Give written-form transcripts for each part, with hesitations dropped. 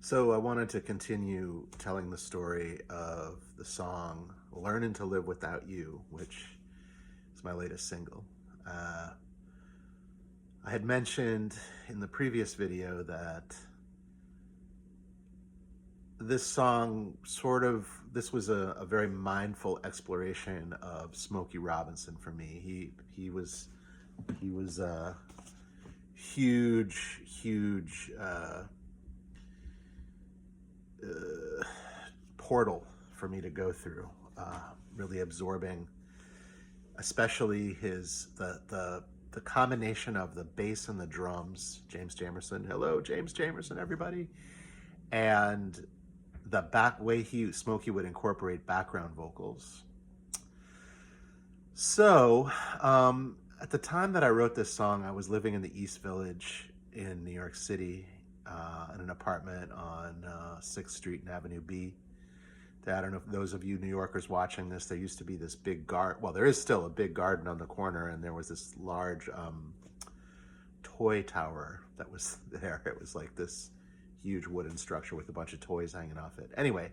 So I wanted to continue telling the story of the song Learning to Live Without You, which is my latest single. Uh, I had mentioned in the previous video that this was a very mindful exploration of Smokey Robinson for me. He was a huge portal for me to go through, really absorbing, especially the combination of the bass and the drums. James Jamerson, hello, James Jamerson, everybody, and the back way Smokey would incorporate background vocals. So, at the time that I wrote this song, I was living in the East Village in New York City, in an apartment on 6th Street and Avenue B. I don't know if those of you New Yorkers watching this, there used to be this big garden. Well, there is still a big garden on the corner, and there was this large toy tower that was there. It was like this huge wooden structure with a bunch of toys hanging off it. Anyway,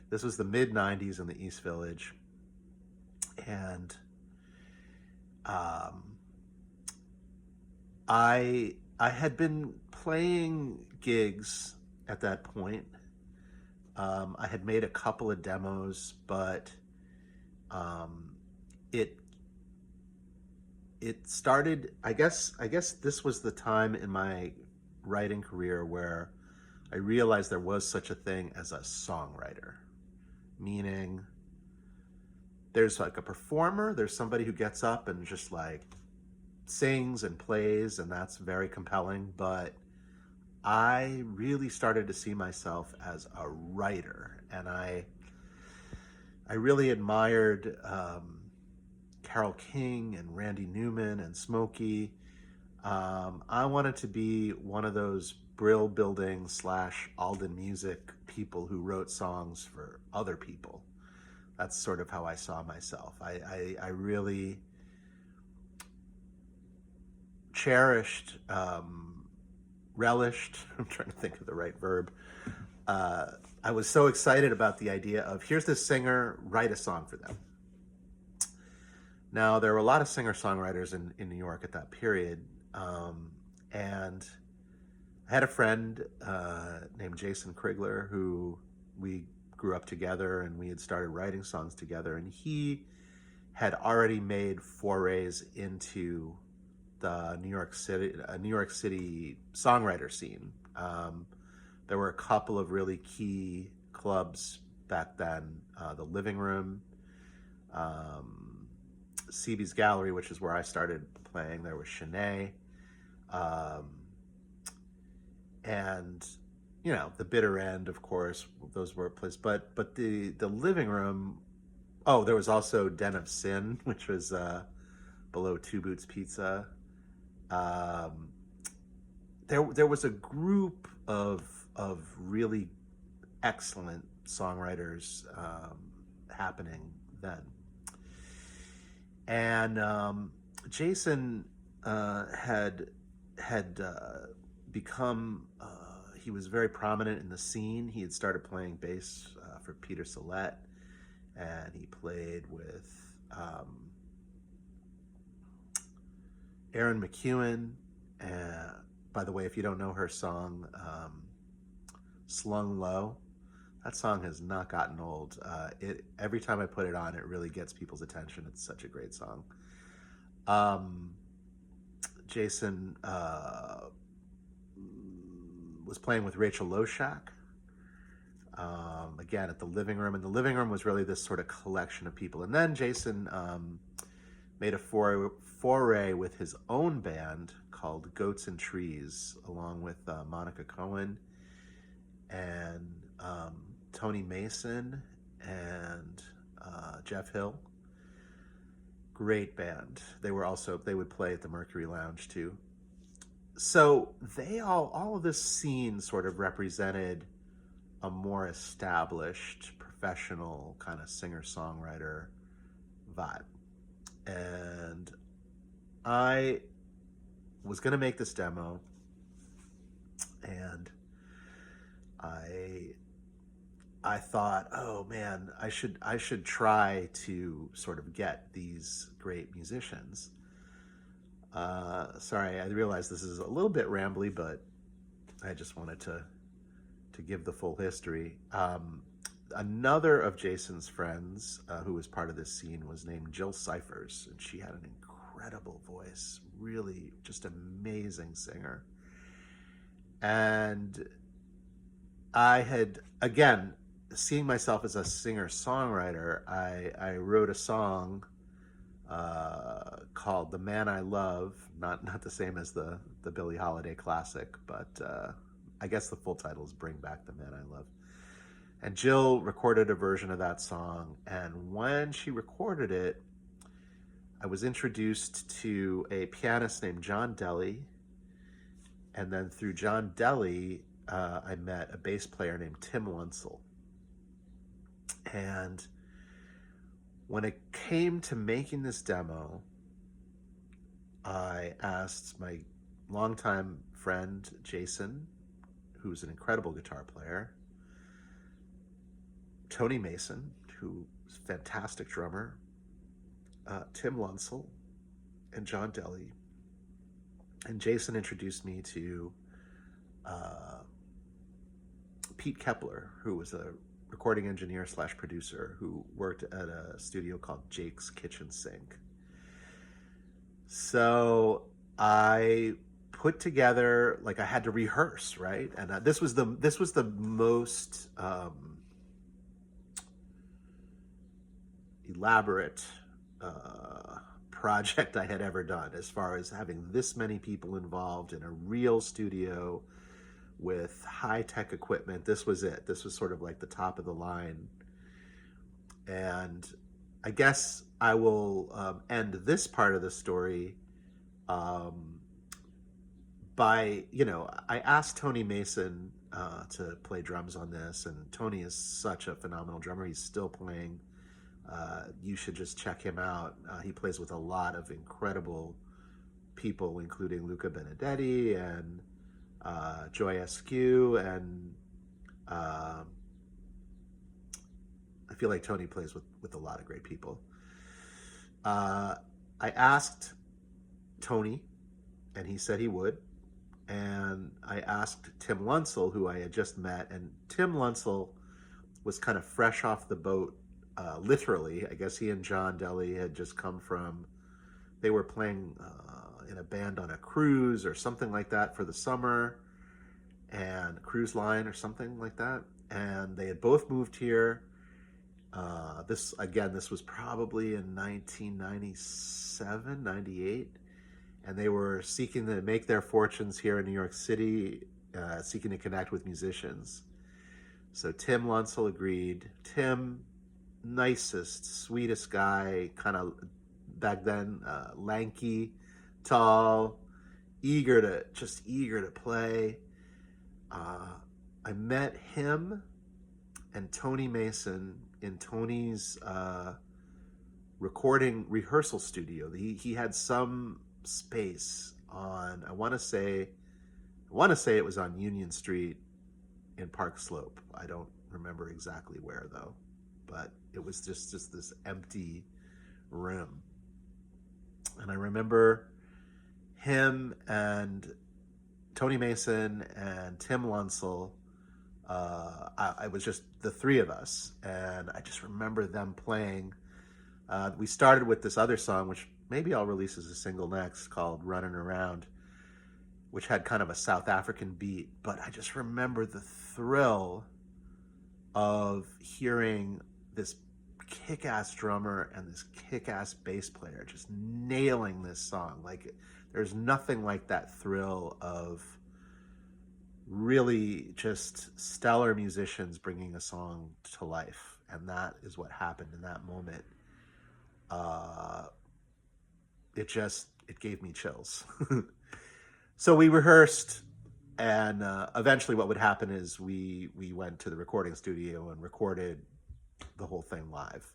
this was the mid-90s in the East Village, and I had been playing gigs at that point. I had made a couple of demos, but it started. I guess this was the time in my writing career where I realized there was such a thing as a songwriter, meaning there's like a performer, there's somebody who gets up and just like sings and plays, and that's very compelling, but I really started to see myself as a writer, and I really admired Carole King and Randy Newman and Smokey. I wanted to be one of those Brill Building / Alden Music people who wrote songs for other people. That's sort of how I saw myself. I really cherished, relished, I'm trying to think of the right verb. I was so excited about the idea of, here's this singer, write a song for them. Now, there were a lot of singer-songwriters in New York at that period, and I had a friend named Jason Krigler who we grew up together, and we had started writing songs together, and he had already made forays into the New York City songwriter scene. There were a couple of really key clubs back then: the Living Room, CB's Gallery, which is where I started playing. There was Shanae, and the Bitter End, of course. Those were places, but the Living Room. Oh, there was also Den of Sin, which was below Two Boots Pizza. There was a group of really excellent songwriters happening then, and Jason had become. He was very prominent in the scene. He had started playing bass for Peter Sellette, and he played with Erin McEwen. By the way, if you don't know her song, Slung Low, that song has not gotten old. Every time I put it on, it really gets people's attention. It's such a great song. Jason was playing with Rachel Loshak, again at the Living Room, and the Living Room was really this sort of collection of people. And then Jason made a foray with his own band called Goats and Trees, along with Monica Cohen and Tony Mason and Jeff Hill. Great band. They would play at the Mercury Lounge too. So all of this scene sort of represented a more established, professional kind of singer-songwriter vibe. And I was going to make this demo, and I I thought, oh man, I should try to sort of get these great musicians. Sorry, I realize this is a little bit rambly, but I just wanted to give the full history. Another of Jason's friends who was part of this scene was named Jill Cyphers, and she had an incredible voice, really just amazing singer. And I had, again, seeing myself as a singer-songwriter, I wrote a song called "The Man I Love," not the same as the Billie Holiday classic, but I guess the full title is "Bring Back the Man I Love." And Jill recorded a version of that song, and when she recorded it, I was introduced to a pianist named John Deli, and then through John Deli, I met a bass player named Tim Lunsell. And when it came to making this demo, I asked my longtime friend Jason, who's an incredible guitar player, Tony Mason, who's a fantastic drummer, Tim Lunsell, and John Deli. And Jason introduced me to Pete Kepler, who was a recording engineer / producer who worked at a studio called Jake's Kitchen Sink. So I put together, like, I had to rehearse, right? And this was the most elaborate project I had ever done, as far as having this many people involved in a real studio with high-tech equipment. This was it. This was sort of like the top of the line. And I guess I will end this part of the story by, I asked Tony Mason to play drums on this, and Tony is such a phenomenal drummer. He's still playing. You should just check him out. He plays with a lot of incredible people, including Luca Benedetti and Joy Eskew, and I feel like Tony plays with a lot of great people. I asked Tony, and he said he would. And I asked Tim Lunsell, who I had just met, and Tim Lunsell was kind of fresh off the boat, literally. I guess he and John Deli had just come from, they were playing in a band on a cruise or something like that for the summer, and cruise line or something like that. And they had both moved here. This was probably in 1997, 98. And they were seeking to make their fortunes here in New York City, seeking to connect with musicians. So Tim Lunsell agreed. Tim, nicest, sweetest guy, kind of back then, lanky, tall, eager to play. I met him and Tony Mason in Tony's recording rehearsal studio. He had some space on, I want to say it was on Union Street in Park Slope. I don't remember exactly where though, but it was just this empty room. And I remember him and Tony Mason and Tim Lunsell. I was just the three of us, and I just remember them playing. We started with this other song, which maybe I'll release as a single next, called "Running Around," which had kind of a South African beat. But I just remember the thrill of hearing this kick-ass drummer and this kick-ass bass player just nailing this song. Like, there's nothing like that thrill of really just stellar musicians bringing a song to life. And that is what happened in that moment. It gave me chills. So we rehearsed, and eventually what would happen is we went to the recording studio and recorded the whole thing live.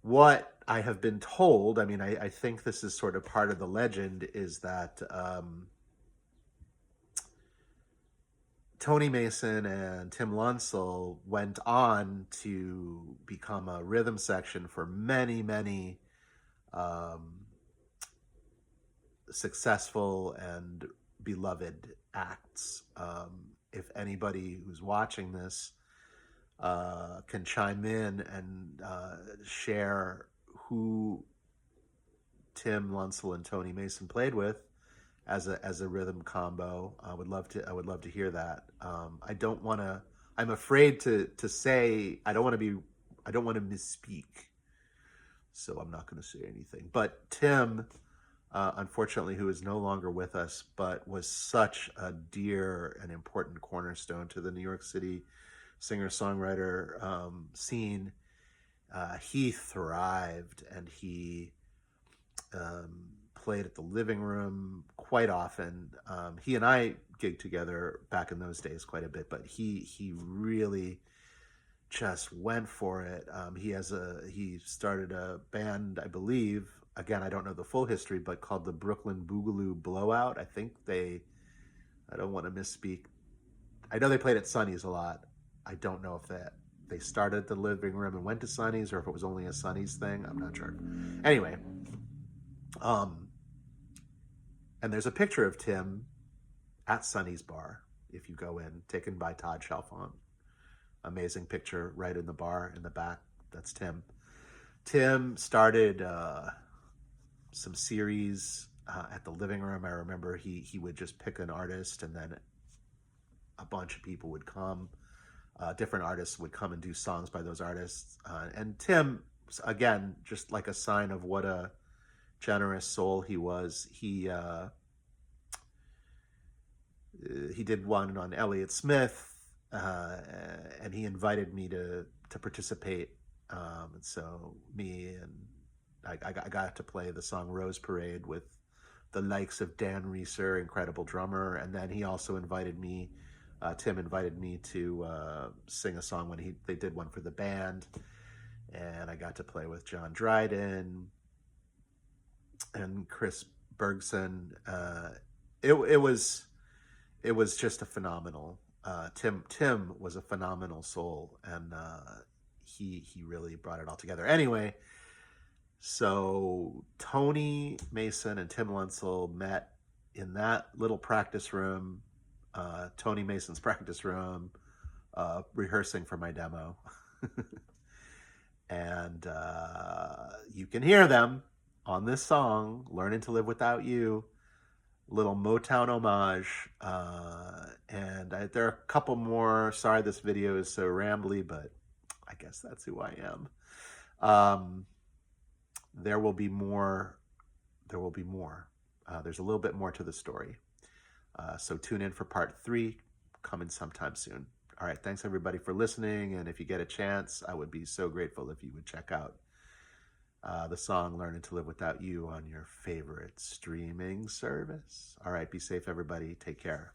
What I have been told, I mean, I think this is sort of part of the legend, is that Tony Mason and Tim Lunsell went on to become a rhythm section for many, many um, successful and beloved acts. If anybody who's watching this can chime in and share who Tim Lunsell and Tony Mason played with as a rhythm combo, I would love to hear that. I don't want to. I'm afraid to say. I don't want to be. I don't want to misspeak. So I'm not going to say anything. But Tim, unfortunately, who is no longer with us, but was such a dear and important cornerstone to the New York City singer-songwriter scene. He thrived, and he played at the Living Room quite often. He and I gigged together back in those days quite a bit, but he really just went for it. He started a band, I believe. Again, I don't know the full history, but called the Brooklyn Boogaloo Blowout. I don't want to misspeak. I know they played at Sonny's a lot. I don't know if they started at the Living Room and went to Sonny's, or if it was only a Sonny's thing. I'm not sure. Anyway, and there's a picture of Tim at Sonny's bar, if you go in, taken by Todd Chalfant. Amazing picture right in the bar in the back. That's Tim. Tim started some series at the Living Room. I remember he would just pick an artist, and then a bunch of people would come. Different artists would come and do songs by those artists. And Tim, again, just like a sign of what a generous soul he was, he did one on Elliott Smith, and he invited me to participate. And so me and I got to play the song Rose Parade with the likes of Dan Reeser, incredible drummer. And then he also invited me, Tim invited me to sing a song when they did one for the band. And I got to play with John Dryden and Chris Bergson. It was just a phenomenal. Tim was a phenomenal soul, and he really brought it all together. Anyway, so Tony Mason and Tim Lunsell met in that little practice room, Tony Mason's practice room, rehearsing for my demo. And you can hear them on this song, Learning to Live Without You, little Motown homage. And there are a couple more. Sorry this video is so rambly, but I guess that's who I am. There will be more. There's a little bit more to the story. So tune in for part 3, coming sometime soon. All right, thanks everybody for listening. And if you get a chance, I would be so grateful if you would check out the song Learning to Live Without You on your favorite streaming service. All right, be safe, everybody. Take care.